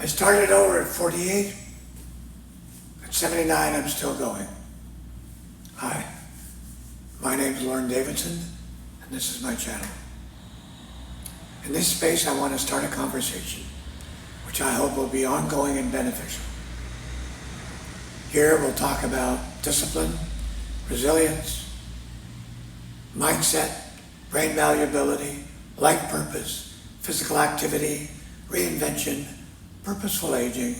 I started over at 48. At 79, I'm still going. Hi, my name is Lauren Davidson, and this is my channel. In this space, I want to start a conversation, which I hope will be ongoing and beneficial. Here, we'll talk about discipline, resilience, mindset, brain malleability, life purpose, physical activity, reinvention, purposeful aging,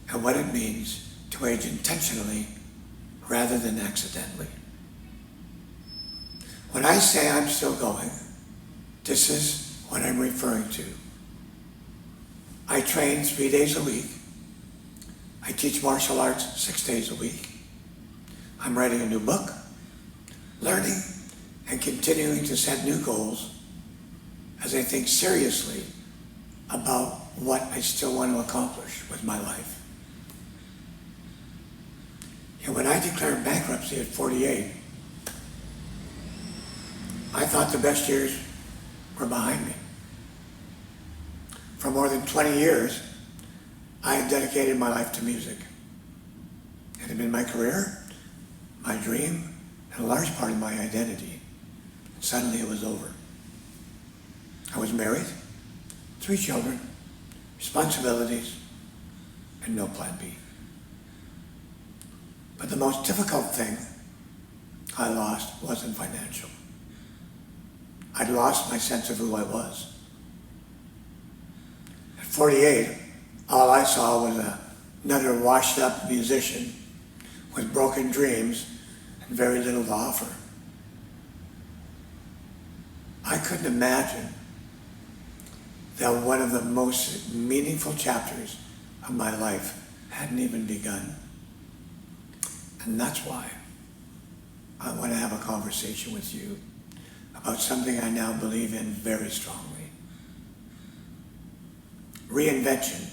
and what it means to age intentionally rather than accidentally. When I say I'm still going, this is what I'm referring to. I train 3 days a week. I teach martial arts 6 days a week. I'm writing a new book, learning, and continuing to set new goals as I think seriously about what I still want to accomplish with my life. And when I declared bankruptcy at 48, I thought the best years were behind me. For more than 20 years, I had dedicated my life to music. It had been my career, my dream, and a large part of my identity. And suddenly it was over. I was married, 3 children, responsibilities, and no plan B. But the most difficult thing I lost wasn't financial. I'd lost my sense of who I was. At 48, all I saw was another washed-up musician with broken dreams and very little to offer. I couldn't imagine that one of the most meaningful chapters of my life hadn't even begun. And that's why I want to have a conversation with you about something I now believe in very strongly. Reinvention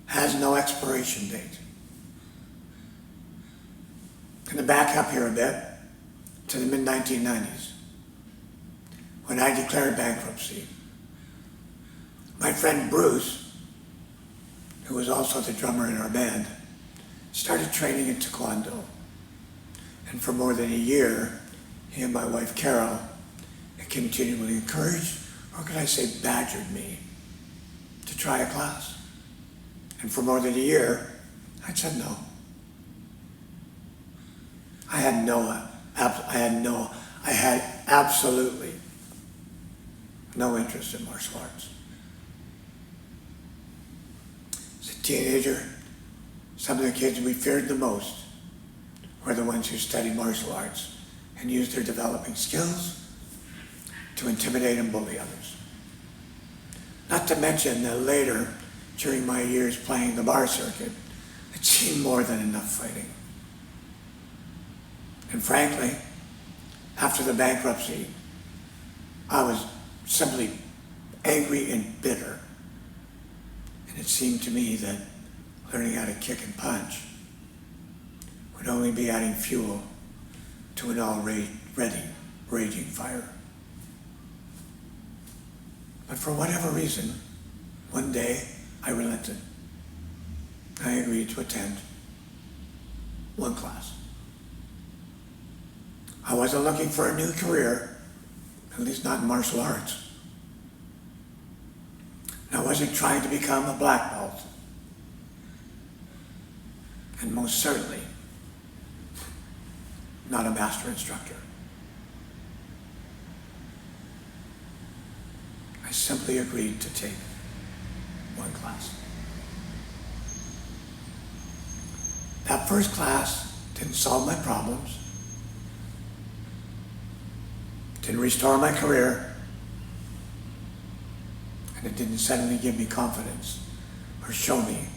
has no expiration date. I'm going to back up here a bit to the mid-1990s when I declared bankruptcy. My friend Bruce, who was also the drummer in our band, started training in Taekwondo. And for more than a year, he and my wife Carol continually encouraged, or could I say badgered me, to try a class. And for more than a year, I said no. I had absolutely no interest in martial arts. As a teenager, some of the kids we feared the most were the ones who studied martial arts and used their developing skills to intimidate and bully others. Not to mention that later, during my years playing the bar circuit, it seemed more than enough fighting. And frankly, after the bankruptcy, I was simply angry and bitter. And it seemed to me that learning how to kick and punch would only be adding fuel to an already raging fire. But for whatever reason, one day I relented. I agreed to attend one class. I wasn't looking for a new career, at least not in martial arts. And I wasn't trying to become a black belt. And most certainly, not a master instructor. I simply agreed to take one class. That first class didn't solve my problems, didn't restore my career, and it didn't suddenly give me confidence or show me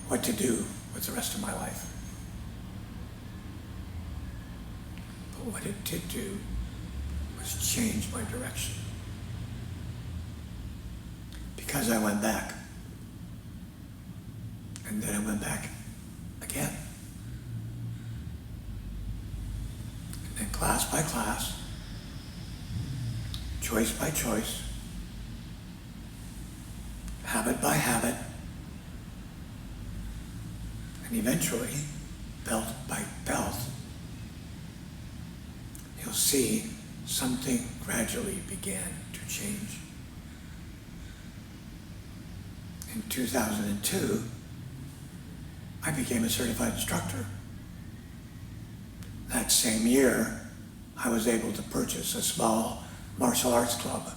what to do with the rest of my life. But what it did do was change my direction. Because I went back. And then I went back again. And then class by class, choice by choice, habit by habit, And eventually, belt by belt, you'll see something gradually began to change. In 2002, I became a certified instructor. That same year, I was able to purchase a small martial arts club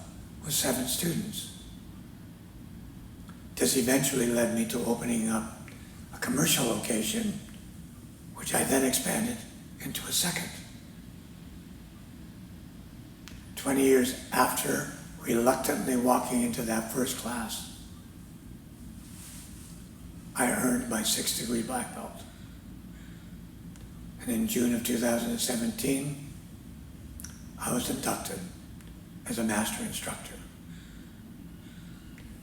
with 7 students. This eventually led me to opening up a commercial location, which I then expanded into a second. 20 years after reluctantly walking into that first class, I earned my 6th-degree black belt. And in June of 2017, I was inducted as a master instructor.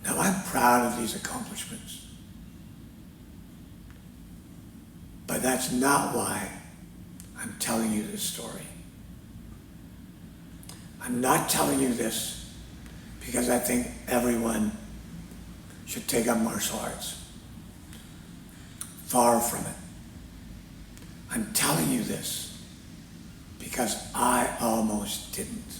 Now, I'm proud of these accomplishments, but that's not why I'm telling you this story. I'm not telling you this because I think everyone should take up martial arts. Far from it. I'm telling you this because I almost didn't.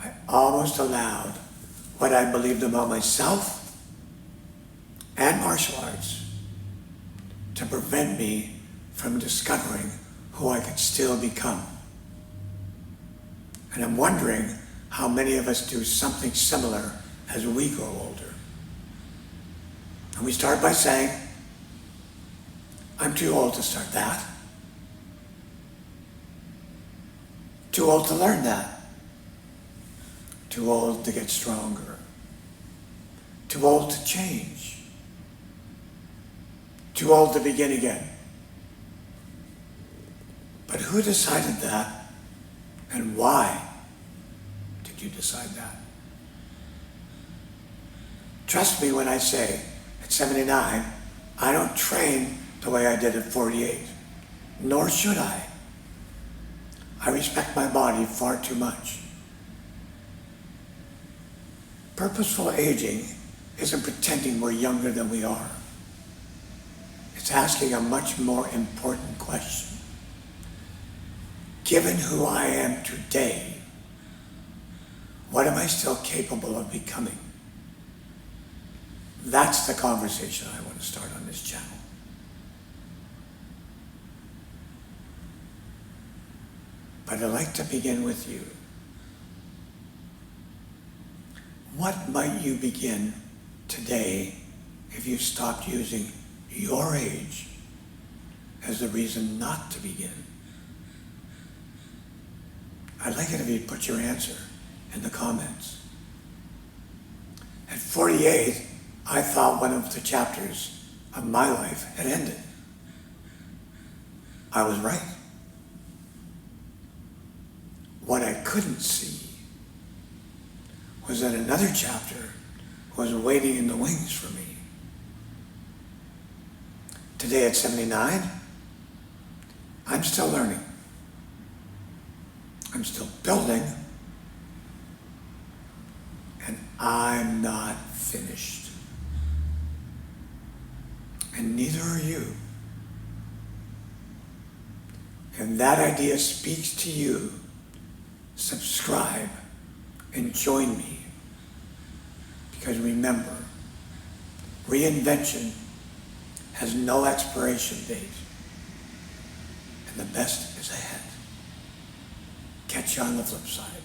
I almost allowed what I believed about myself and martial arts to prevent me from discovering who I could still become. And I'm wondering how many of us do something similar as we grow older. And we start by saying, I'm too old to start that. Too old to learn that. Too old to get stronger. Too old to change. Too old to begin again. But who decided that? And why did you decide that? Trust me when I say, at 79, I don't train the way I did at 48, nor should I. I respect my body far too much. Purposeful aging isn't pretending we're younger than we are. It's asking a much more important question. Given who I am today, what am I still capable of becoming? That's the conversation I want to start on this channel. But I'd like to begin with you. What might you begin today if you stopped using your age as a reason not to begin? I'd like it if you'd put your answer in the comments. At 48, I thought one of the chapters of my life had ended. I was right. What I couldn't see was that another chapter was waiting in the wings for me. Today at 79, I'm still learning. I'm still building, and I'm not finished. And neither are you. If that idea speaks to you, subscribe and join me. Because remember, reinvention has no expiration date, and the best is ahead. Catch you on the flip side.